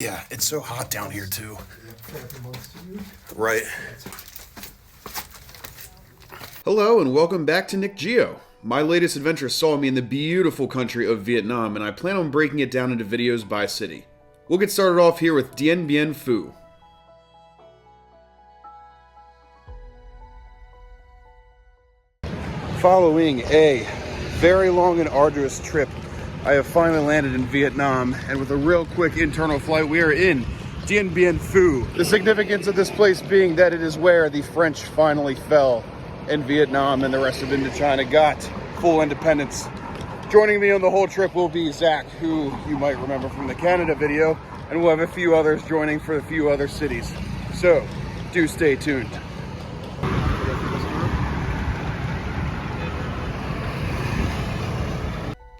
Yeah, it's so hot down here too. Right. Hello and welcome back to Nick Geo. My latest adventure saw me in the beautiful country of Vietnam, and I plan on breaking it down into videos by city. We'll get started off here with Điện Biên Phu. Following a very long and arduous trip, I have finally landed in Vietnam, and with a real quick internal flight, we are in Điện Biên Phu. The significance of this place being that it is where the French finally fell and Vietnam and the rest of Indochina got full independence. Joining me on the whole trip will be Zach, who you might remember from the Canada video, and we'll have a few others joining for a few other cities. So, do stay tuned.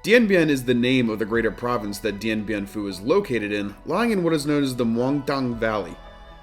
Điện Biên is the name of the greater province that Điện Biên Phu is located in, lying in what is known as the Muang Thang Valley.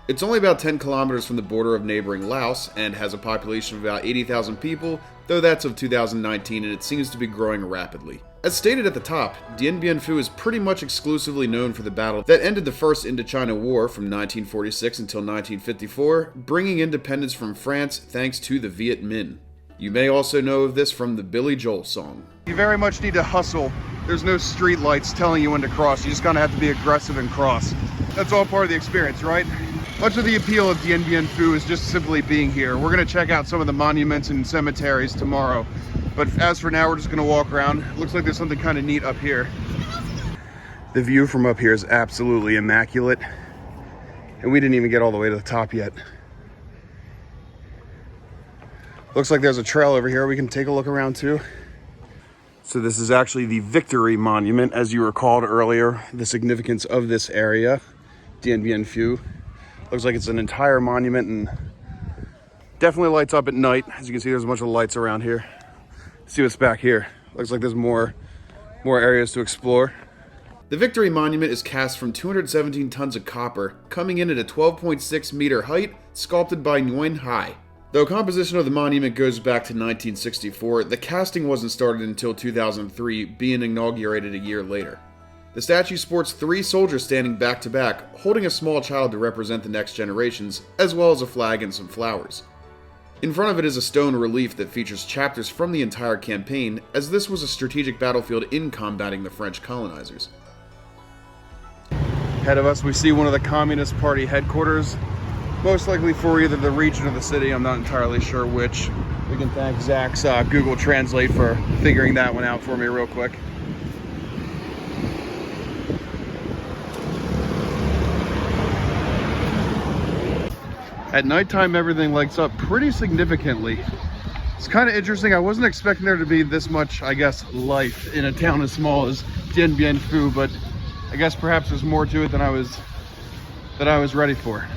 It's only about 10 kilometers from the border of neighboring Laos and has a population of about 80,000 people, though that's of 2019 and it seems to be growing rapidly. As stated at the top, Điện Biên Phu is pretty much exclusively known for the battle that ended the First Indochina War from 1946 until 1954, bringing independence from France thanks to the Viet Minh. You may also know of this from the Billy Joel song. You very much need to hustle. There's no street lights telling you when to cross. You just kind of have to be aggressive and cross. That's all part of the experience, right? Much of the appeal of Điện Biên Phu is just simply being here. We're going to check out some of the monuments and cemeteries tomorrow. But as for now, we're just going to walk around. Looks like there's something kind of neat up here. The view from up here is absolutely immaculate. And we didn't even get all the way to the top yet. Looks like there's a trail over here we can take a look around too. So this is actually the Victory Monument, as you recalled earlier, the significance of this area, Điện Biên Phu. Looks like it's an entire monument and definitely lights up at night. As you can see, there's a bunch of lights around here. See what's back here. Looks like there's more areas to explore. The Victory Monument is cast from 217 tons of copper, coming in at a 12.6 meter height, sculpted by Nguyen Hai. Though composition of the monument goes back to 1964, the casting wasn't started until 2003, being inaugurated a year later. The statue sports 3 soldiers standing back to back, holding a small child to represent the next generations, as well as a flag and some flowers. In front of it is a stone relief that features chapters from the entire campaign, as this was a strategic battlefield in combating the French colonizers. Ahead of us we see one of the Communist Party headquarters, most likely for either the region or the city. I'm not entirely sure which. We can thank Zach's Google Translate for figuring that one out for me real quick. At nighttime, everything lights up pretty significantly. It's kind of interesting. I wasn't expecting there to be this much, I guess, life in a town as small as Điện Biên Phu, but I guess perhaps there's more to it than I was ready for.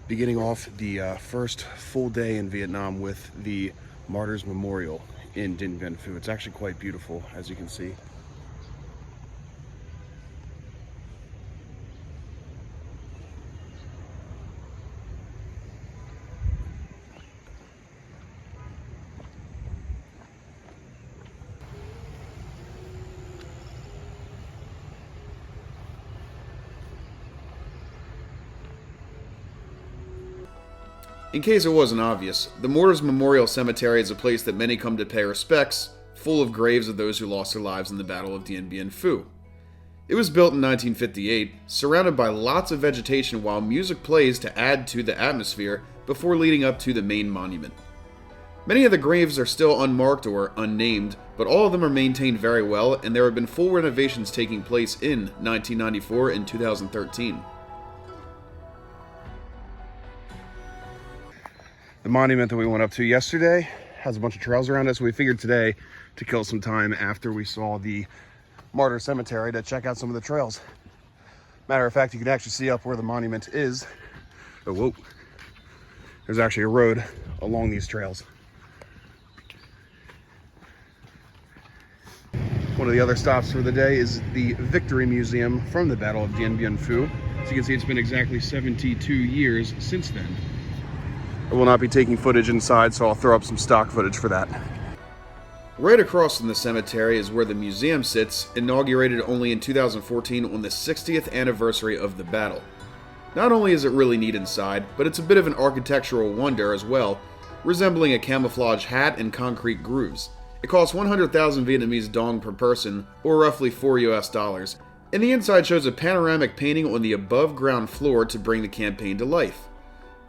Beginning off the first full day in Vietnam with the Martyrs Memorial in Điện Biên Phu. It's actually quite beautiful, as you can see. In case it wasn't obvious, the Martyrs Memorial Cemetery is a place that many come to pay respects, full of graves of those who lost their lives in the Battle of Điện Biên Phu. It was built in 1958, surrounded by lots of vegetation while music plays to add to the atmosphere before leading up to the main monument. Many of the graves are still unmarked or unnamed, but all of them are maintained very well, and there have been full renovations taking place in 1994 and 2013. The monument that we went up to yesterday has a bunch of trails around it, so we figured today to kill some time after we saw the Martyr Cemetery to check out some of the trails. Matter of fact, you can actually see up where the monument is. Oh, whoa. There's actually a road along these trails. One of the other stops for the day is the Victory Museum from the Battle of Dien Bien Phu. As you can see, it's been exactly 72 years since then. I will not be taking footage inside, so I'll throw up some stock footage for that. Right across from the cemetery is where the museum sits, inaugurated only in 2014 on the 60th anniversary of the battle. Not only is it really neat inside, but it's a bit of an architectural wonder as well, resembling a camouflage hat and concrete grooves. It costs 100,000 Vietnamese dong per person, or roughly $4 US, and the inside shows a panoramic painting on the above-ground floor to bring the campaign to life.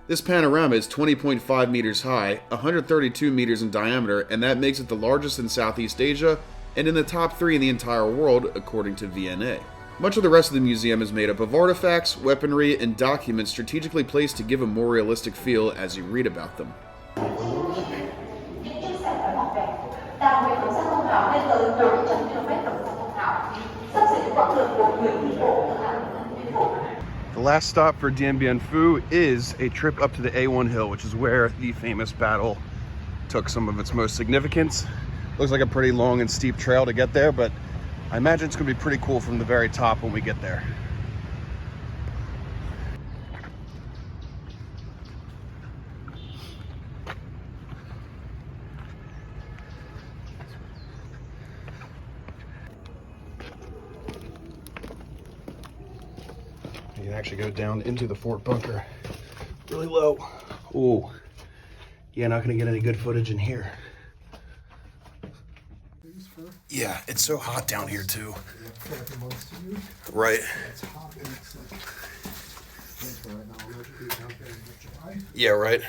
This panorama is 20.5 meters high, 132 meters in diameter, and that makes it the largest in Southeast Asia, and in the top 3 in the entire world, according to VNA. Much of the rest of the museum is made up of artifacts, weaponry, and documents strategically placed to give a more realistic feel as you read about them. The last stop for Dien Bien Phu is a trip up to the A1 hill, which is where the famous battle took some of its most significance. Looks like a pretty long and steep trail to get there, but I imagine it's going to be pretty cool from the very top when we get there. You can actually go down into the fort bunker really low. Oh, yeah, not gonna get any good footage in here. Yeah, it's so hot down here too. Right. Yeah, right.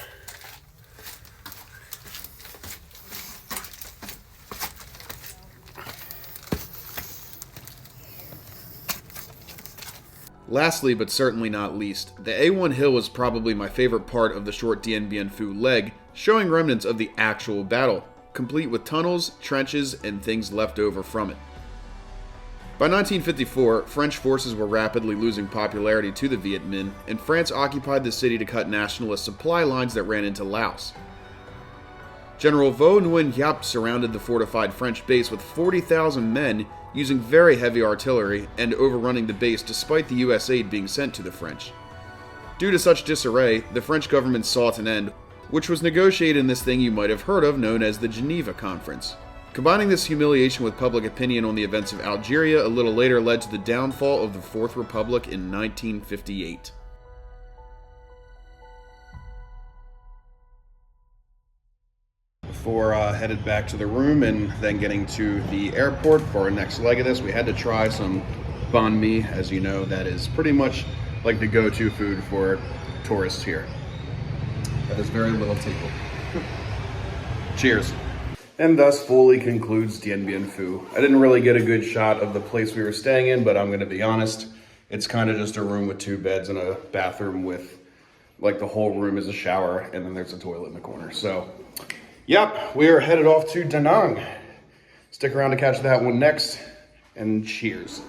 Lastly, but certainly not least, the A1 hill was probably my favorite part of the short Dien Bien Phu leg, showing remnants of the actual battle, complete with tunnels, trenches, and things left over from it. By 1954, French forces were rapidly losing popularity to the Viet Minh, and France occupied the city to cut nationalist supply lines that ran into Laos. General Vo Nguyen Giap surrounded the fortified French base with 40,000 men, using very heavy artillery and overrunning the base despite the US aid being sent to the French. Due to such disarray, the French government sought an end, which was negotiated in this thing you might have heard of known as the Geneva Conference. Combining this humiliation with public opinion on the events of Algeria a little later led to the downfall of the Fourth Republic in 1958. Before headed back to the room and then getting to the airport for our next leg of this, we had to try some banh mi. As you know, that is pretty much like the go-to food for tourists here. That is very little tickle. Cheers. And thus fully concludes Dien Bien Phu. I didn't really get a good shot of the place we were staying in, but I'm going to be honest, it's kind of just a room with 2 beds and a bathroom with, like, the whole room is a shower, and then there's a toilet in the corner. So, yep, we are headed off to Da Nang. Stick around to catch that one next, and cheers.